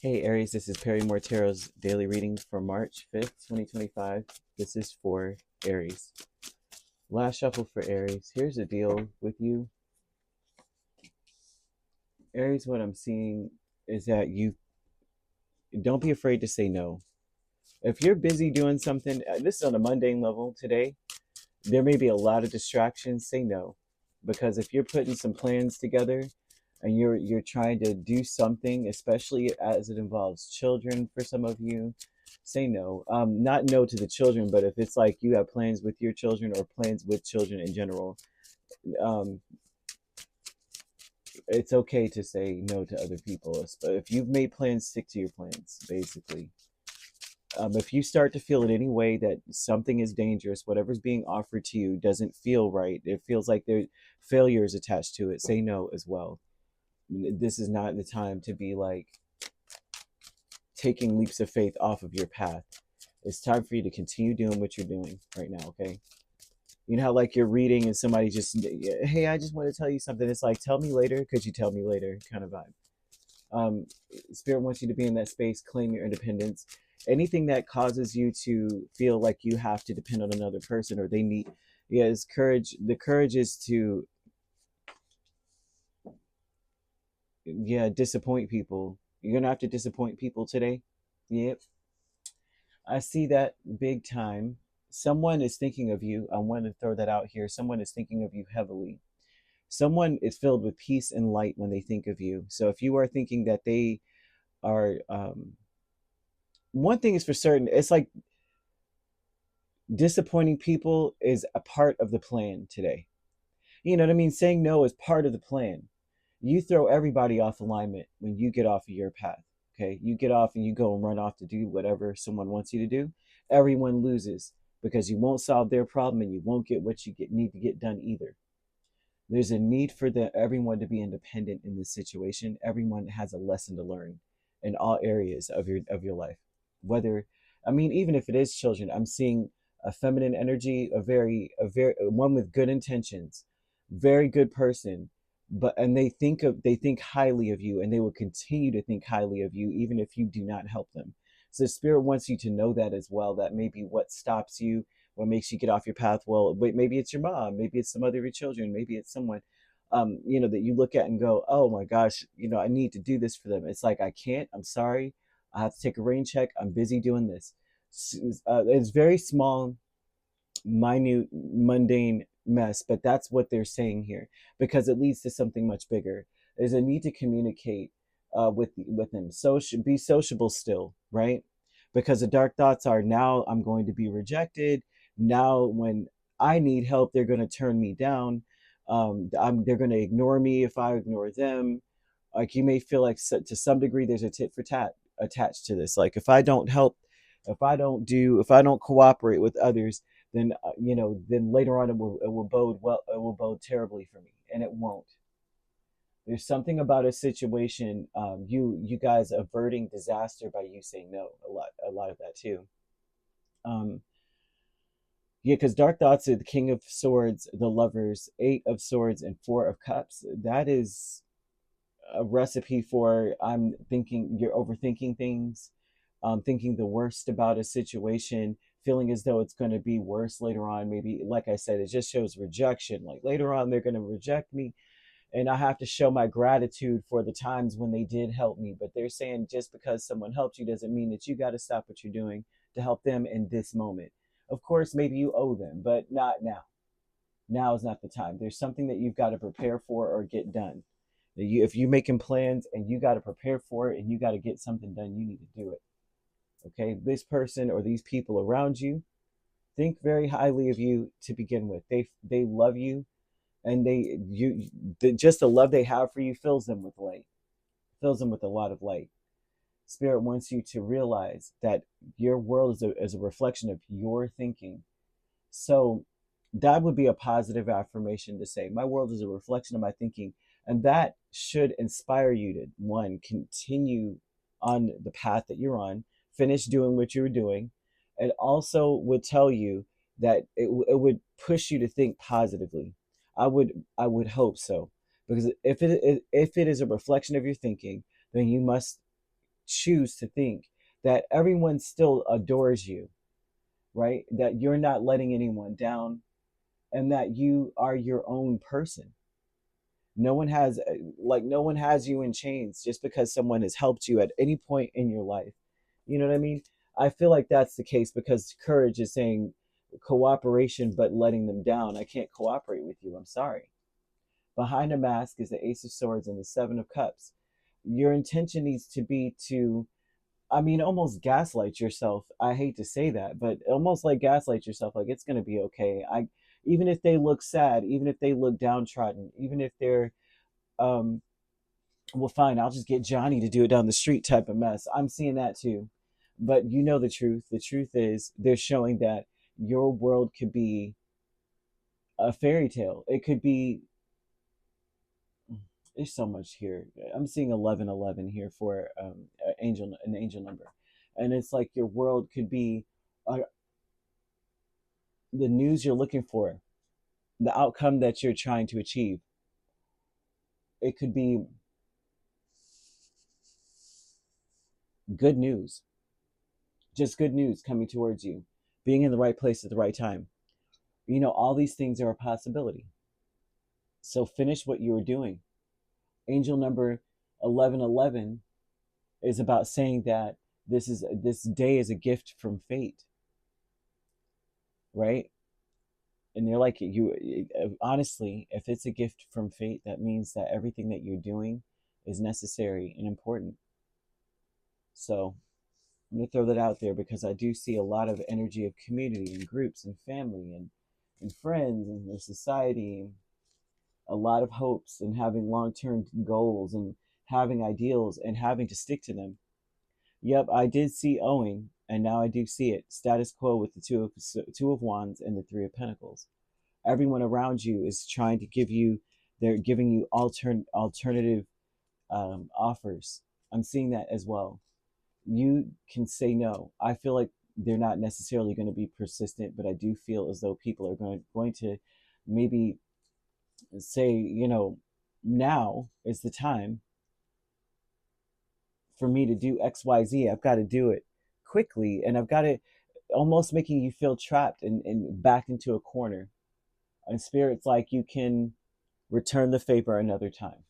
Hey Aries, this is Perrymore Tarot's daily reading for March 5th, 2025. This is for Aries. Last shuffle for Aries. Here's the deal with you. Aries, what I'm seeing is that you don't be afraid to say no. If you're busy doing something, this is on a mundane level today, there may be a lot of distractions. Say no. Because if you're putting some plans together and you're trying to do something, especially as it involves children for some of you, say no. Not no to the children, but if it's like you have plans with your children or plans with children in general, um, it's okay to say no to other people. If you've made plans, stick to your plans, basically. If you start to feel in any way that something is dangerous, whatever's being offered to you doesn't feel right, it feels like there's failures attached to it, say no as well. This is not the time to be like taking leaps of faith off of your path. It's time for you to continue doing what you're doing right now, okay? You know how like you're reading and somebody just, hey, I just want to tell you something. It's like, tell me later, could you tell me later kind of vibe. um, Spirit wants you to be in that space, claim your independence. Anything that causes you to feel like you have to depend on another person or they need, yeah, is courage. The courage is to, yeah, disappoint people. You're gonna have to disappoint people today. Yep, I see that big time. Someone is thinking of you. I want to throw that out here. Someone is thinking of you heavily. Someone is filled with peace and light when they think of you. So if you are thinking that they are, one thing is for certain, it's like disappointing people is a part of the plan today. You know what I mean? Saying no is part of the plan. You throw everybody off alignment when you get off of your path. Okay. You get off and you go and run off to do whatever someone wants you to do. Everyone loses because you won't solve their problem and you won't get what you need to get done either. There's a need for everyone to be independent in this situation. Everyone has a lesson to learn in all areas of your life. Whether, I mean, even if it is children, I'm seeing a feminine energy, a very one with good intentions, very good person, but and they think highly of you, and they will continue to think highly of you even if you do not help them. So spirit wants you to know that as well. That may be what stops you, what makes you get off your path. Well, wait, maybe it's your mom, maybe it's some other of your children, maybe it's someone, that you look at and go, oh my gosh, I need to do this for them. It's like, I can't, I'm sorry, I have to take a rain check, I'm busy doing this. It's very small, minute, mundane mess, but that's what they're saying here because it leads to something much bigger. There's a need to communicate with them. So should be sociable still, right? Because the dark thoughts are, now I'm going to be rejected. Now when I need help, they're going to turn me down. They're going to ignore me if I ignore them. Like you may feel like to some degree there's a tit for tat attached to this. Like if I don't help, if I don't cooperate with others, then then later on it will bode well, it will bode terribly for me, and it won't. There's something about a situation, you guys averting disaster by you saying no. A lot of that too. um yeah, because dark thoughts are the king of swords, the lovers, eight of swords, and four of cups. That is a recipe for, I'm thinking you're overthinking things, thinking the worst about a situation, feeling as though it's going to be worse later on. Maybe, like I said, it just shows rejection. Like later on, they're going to reject me, and I have to show my gratitude for the times when they did help me. But they're saying just because someone helped you doesn't mean that you got to stop what you're doing to help them in this moment. Of course, maybe you owe them, but not now. Now is not the time. There's something that you've got to prepare for or get done. If you're making plans and you got to prepare for it and you got to get something done, you need to do it. Okay, this person or these people around you think very highly of you to begin with. They love you, and just the love they have for you fills them with light, fills them with a lot of light. Spirit wants you to realize that your world is a reflection of your thinking. So that would be a positive affirmation to say, my world is a reflection of my thinking. And that should inspire you to, one, continue on the path that you're on, finish doing what you're doing. It also would tell you that it would push you to think positively. I would hope so. Because if it is a reflection of your thinking, then you must choose to think that everyone still adores you, right? That you're not letting anyone down, and that you are your own person. No one has no one has you in chains just because someone has helped you at any point in your life. You know what I mean? I feel like that's the case because courage is saying cooperation but letting them down. I can't cooperate with you. I'm sorry. Behind a mask is the Ace of Swords and the Seven of Cups. Your intention needs to be to, I mean, almost gaslight yourself. I hate to say that, but almost like gaslight yourself, like it's gonna be okay. Even if they look sad, even if they look downtrodden, even if they're um well fine, I'll just get Johnny to do it down the street type of mess. I'm seeing that too. But you know the truth. The truth is they're showing that your world could be a fairy tale. It could be, there's so much here. I'm seeing 1111 here for an angel number. And it's like your world could be uh, the news you're looking for, the outcome that you're trying to achieve. It could be good news, just good news coming towards you, being in the right place at the right time. You know, all these things are a possibility. So finish what you were doing. Angel number 1111 is about saying that this day is a gift from fate, right? And they're like, you honestly, if it's a gift from fate, that means that everything that you're doing is necessary and important. So I'm going to throw that out there because I do see a lot of energy of community and groups and family and friends and the society, a lot of hopes and having long-term goals and having ideals and having to stick to them. Yep, I did see owing, and now I do see it. Status quo with the two of wands and the three of pentacles. Everyone around you is trying to give you, they're giving you alternative offers. I'm seeing that as well. You can say no. I feel like they're not necessarily going to be persistent, but I do feel as though people are going to maybe say, you know, now is the time for me to do XYZ. I've got to do it quickly, and I've got to, almost making you feel trapped and back into a corner. And spirit's like, you can return the favor another time.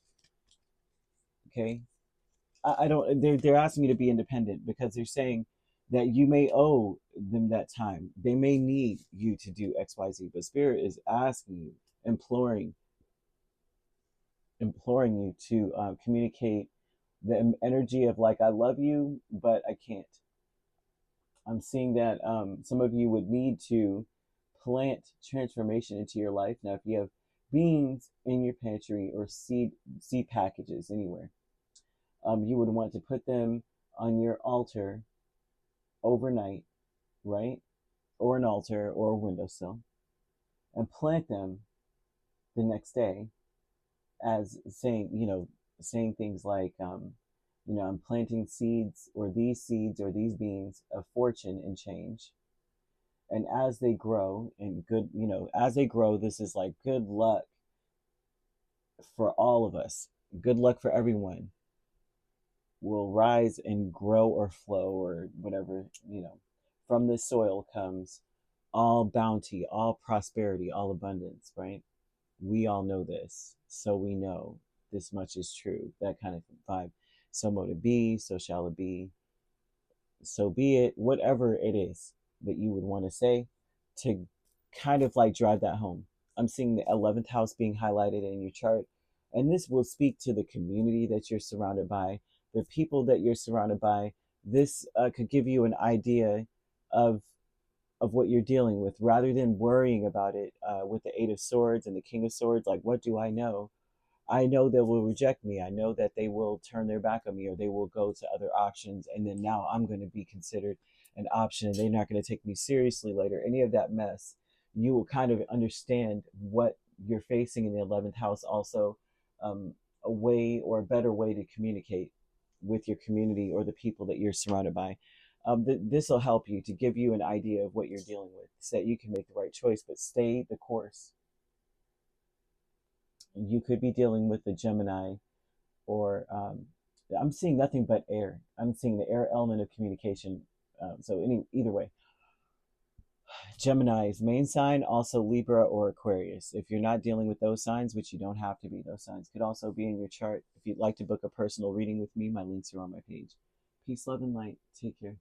Okay. I don't, they're asking you to be independent because they're saying that you may owe them that time. They may need you to do XYZ, but spirit is asking you, imploring you to communicate the energy of like, I love you, but I can't. I'm seeing that some of you would need to plant transformation into your life. Now, if you have beans in your pantry or seed packages anywhere, you would want to put them on your altar overnight, right? Or an altar or a windowsill, and plant them the next day as saying, saying things like, I'm planting seeds or these beans of fortune and change. And as they grow and good, as they grow, this is like good luck for all of us. Good luck for everyone will rise and grow or flow or whatever, from this soil comes all bounty, all prosperity, all abundance, right? We all know this. So we know this much is true. That kind of vibe. So mote it be, so shall it be, so be it, whatever it is that you would want to say to kind of like drive that home. I'm seeing the 11th house being highlighted in your chart, and this will speak to the community that you're surrounded by, the people that you're surrounded by. This could give you an idea of what you're dealing with rather than worrying about it with the Eight of Swords and the King of Swords. Like, what do I know? I know they will reject me. I know that they will turn their back on me, or they will go to other options. And then now I'm going to be considered an option and they're not going to take me seriously later. Any of that mess, you will kind of understand what you're facing in the 11th house. Also, a way or a better way to communicate with your community or the people that you're surrounded by. This will help you to give you an idea of what you're dealing with so that you can make the right choice, but stay the course. You could be dealing with a Gemini or I'm seeing nothing but air. I'm seeing the air element of communication. So either way, Gemini's main sign, also Libra or Aquarius. If you're not dealing with those signs, which you don't have to be, those signs could also be in your chart. If you'd like to book a personal reading with me, my links are on my page. Peace, love, and light. Take care.